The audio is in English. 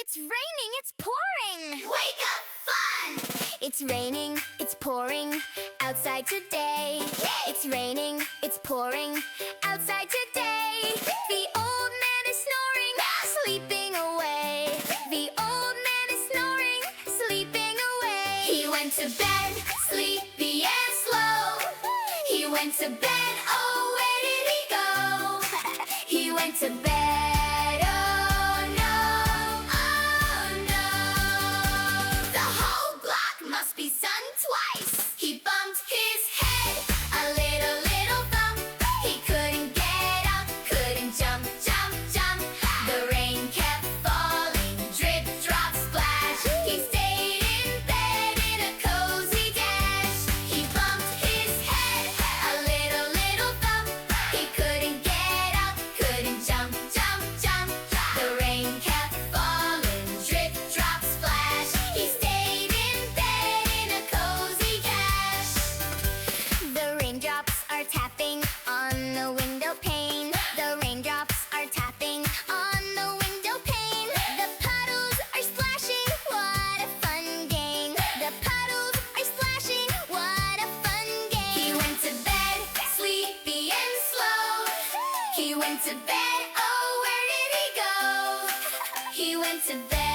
It's raining, it's pouring! Wake up, fun! It's raining, it's pouring outside today. It's raining, it's pouring outside today. The old man is snoring, sleeping away. The old man is snoring, sleeping away. He went to bed, sleepy and slow. He went to bed, oh, where did he go? He went to bed, oh no, oh no. The whole block must be sun twice. He bumped his head, a little thump. He couldn't get up, couldn't jump, jump, jump. The rain kept falling, drip, drop, splash. He stayed in bed in a cozy dash. He bumped his head, a little thump. He couldn't get up, couldn't jump, jump, jump. The rain kept falling, drip, drop, splash. He stayed in bed in a cozy dash. The raindrops are tapping on the window pane. The raindrops are tapping on the window pane. The puddles are splashing, what a fun game. The puddles are splashing, what a fun game. He went to bed, sleepy and slow. He went to bed, oh, where did he go? He went to bed.